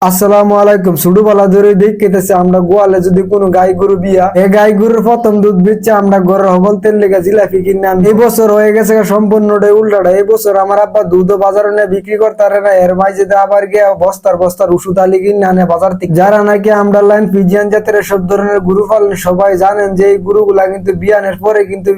আসসালামু আলাইকুম। ছোটবেলা ধরে দেখতেছি আমরা গোয়ালে যদি কোনো গাই গরু বিয়া এই গাই গরুর প্রথম দুধ বেচে আমরা ঘরে হবল তেল লেগে জিলাপি কিনে আনি। এই বছর হয়ে গেছে সম্পূর্ণটাই উল্টাটা। এই বছর আমার আব্বা দুধ বাজারে নিয়ে বিক্রি করতে পারে না, এর মাঝে আবার গিয়ে বস্তার বস্তার ওষুধ আলি কিনে আনে বাজার থেকে। যারা নাকি আমরা লাইন ফিজিয়ান জাতের সব ধরনের গরু পালন সবাই জানেন যে এই গরুগুলা কিন্তু বিয়ানের পরে কিন্তু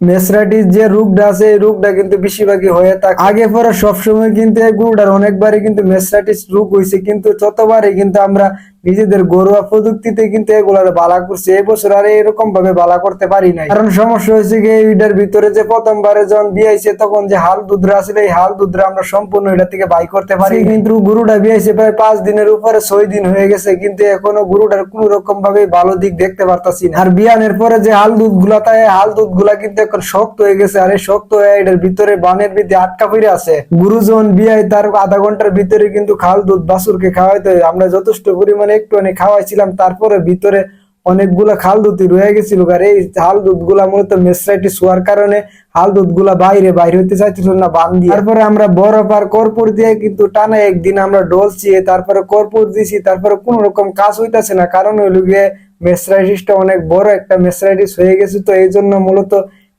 মেসরাইটিস যে রোগটা আছে এই রোগটা কিন্তু বেশিরভাগই হয়ে থাকে। আগে পরে সবসময় কিন্তু এই গরুটার অনেকবারই কিন্তু মেসরাইটিস রোগ হয়েছে, কিন্তু যতবারই কিন্তু আমরা নিজেদের ঘরোয়া প্রযুক্তিতে কিন্তু এগুলার বালা করছি। এই বছর আর এরকম ভাবে বালা করতে পারি নাই, কারণ সমস্যা হয়েছে কি এইটার ভিতরে যে প্রথমবারে যখন বিয়াইছে তখন যে হাল দুধরা আসলে এই হাল দুধরা আমরা সম্পূর্ণ এটা থেকে বাই করতে পারি। কিন্তু গরুটা বিয়াইছে প্রায় 5 দিনের উপরে 6 দিন হয়ে গেছে, কিন্তু এখনো গরুটার কোন রকম ভাবে ভালো দিক দেখতে পারতাছি না। আর বিয়ানের পরে যে হাল দুধ গুলা তাই হাল দুধ গুলা কিন্তু এখন শক্ত হয়ে গেছে, আর এই শক্ত হয়ে এটার ভিতরে বানের ভিতরে আটকা পড়ে আছে। গরু যখন বিয়াই তার আধা ঘন্টার ভিতরে কিন্তু খাল দুধ বাছুরকে খাওয়াইতে হয়। আমরা যথেষ্ট পরিমাণে একটুখানি খাওয়াইছিলাম, তারপরে ভিতরে অনেকগুলা খাল দুধ রয়ে গেছিল। আর এই হাল দুধ গুলা মূলত মেসরাইটিস হওয়ার কারণে হাল দুধ গুলা বাইরে হইতে চাইছিল না বান দিয়ে। তারপরে আমরা বরফ আর কর্পূর দিয়ে কিন্তু টানা একদিন আমরা ডলছি, তারপরে কর্পূর দিছি, তারপরে কোন রকম কাজ হইতাছে না, কারণ হইল গিয়ে মেসরাইটিসটা অনেক বড় একটা মেসরাইটিস হয়ে গেছে। তো এই জন্য মূলত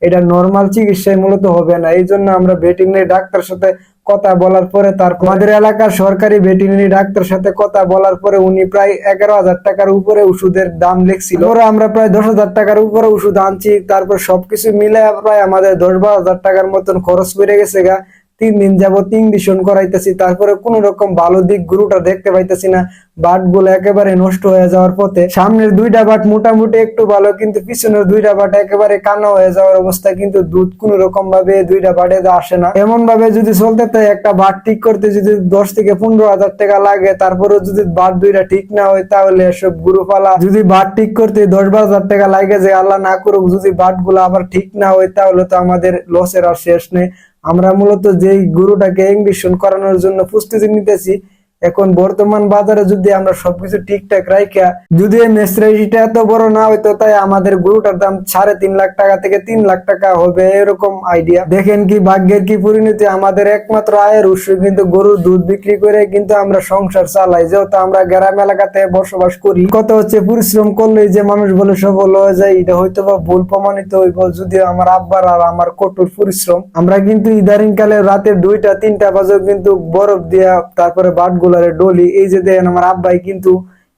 এটা নর্মাল চিকিৎসায় মূলত হবে না। এই জন্য আমরা ভেটেরিনারি ডাক্তার সাথে কথা বলার পরে তারপর আমাদের এলাকার সরকারি ভেটেরিনারি ডাক্তার সাথে কথা বলার পরে উনি প্রায় 11,000 টাকার উপরে ওষুধের দাম লিখছিল। ওরা আমরা প্রায় 10,000 টাকার উপরে ওষুধ আনছি, তারপর সবকিছু মিলে প্রায় আমাদের 10-12,000 টাকার মতন খরচ পড়ে গেছে গা। 3 দিন যাবত ইঞ্জেকশন করাইতেছি, তারপরে কোন রকম ভালো দিক গরুটা দেখতে পাইতেছি না। বাট গুলো একেবারে নষ্ট হয়ে যাওয়ার পথে। সামনের 2টা বাট মোটামুটি একটু ভালো, কিন্তু পিছনের 2টা বাট একেবারে কানা হয়ে যাওয়ার অবস্থা, কিন্তু দুধ কোন রকম ভাবে 2টা বাটে আসে না। এমন ভাবে যদি চলতে তাই একটা বাট ঠিক করতে যদি 10 থেকে 15,000 টাকা লাগে, তারপরে যদি বাট 2টা ঠিক না হয় তাহলে এসব গরু পালা যদি বাট ঠিক করতে 10-12,000 টাকা লাগে, যে আল্লাহ না করুক যদি বাট গুলো আবার ঠিক না হয় তাহলে তো আমাদের লসের আর শেষ নেই। আমরা মূলত যে গরুটাকে ইঞ্জেকশন করানোর জন্য প্রস্তুতি নিতেছি, এখন বর্তমান বাজারে যদি আমরা সবকিছু ঠিকঠাক রাখা যদি মেসরাইটিসটা এত বড় না হইতো তাই আমাদের গরুটার দাম 3.5 লাখ টাকা থেকে 3 লাখ টাকা হবে, এরকম আইডিয়া। দেখেন কি ভাগ্যের কি পরিণতি। আমাদের একমাত্র আয়ের উৎস কিন্তু গরুর দুধ বিক্রি করে কিন্তু আমরা সংসার চালাই, যেহেতু আমরা গ্রাম এলাকাতে বসবাস করি। কত হচ্ছে পরিশ্রম করলে যে মানুষ বলে সফল হয়ে যায়, এটা হয়তো বা ভুল প্রমাণিত হইব যদি আমার আব্বার আর আমার কঠোর পরিশ্রম। আমরা কিন্তু ইদারিং কালে রাতে 2টা-3টা বাজে কিন্তু বরফ দিয়া তারপরে বাট ডলি। এই যে দেখেন আমার আব্বাই কিন্তু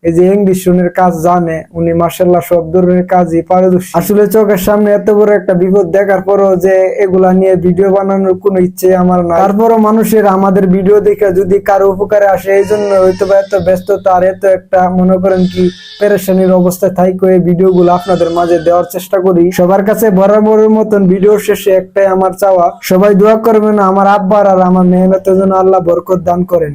এই যে ইঞ্জেকশনের কাজ জানে, উনি মাশাআল্লাহ সব ধরনের কাজই পারদর্শী। আসলে চোখের সামনে এত বড় একটা বিপদ দেখার পরও যে এগুলা নিয়ে ভিডিও বানানোর কোনো ইচ্ছে আমার নাই। তারপরও মানুষের আমাদের ভিডিও দেখে যদি কারো উপকারে আসে, এই জন্য হয়তো বা এত ব্যস্ততা আর এত একটা মনে করেন কি পেরেশানির অবস্থায় থাইকো এই ভিডিও গুলো আপনাদের মাঝে দেওয়ার চেষ্টা করি। সবার কাছে বরাবরের মতন ভিডিও শেষে একটাই আমার চাওয়া, সবাই দোয়া করবেন আমার আব্বার আর আমার মেহনতের জন্য আল্লাহ বরকত দান করেন।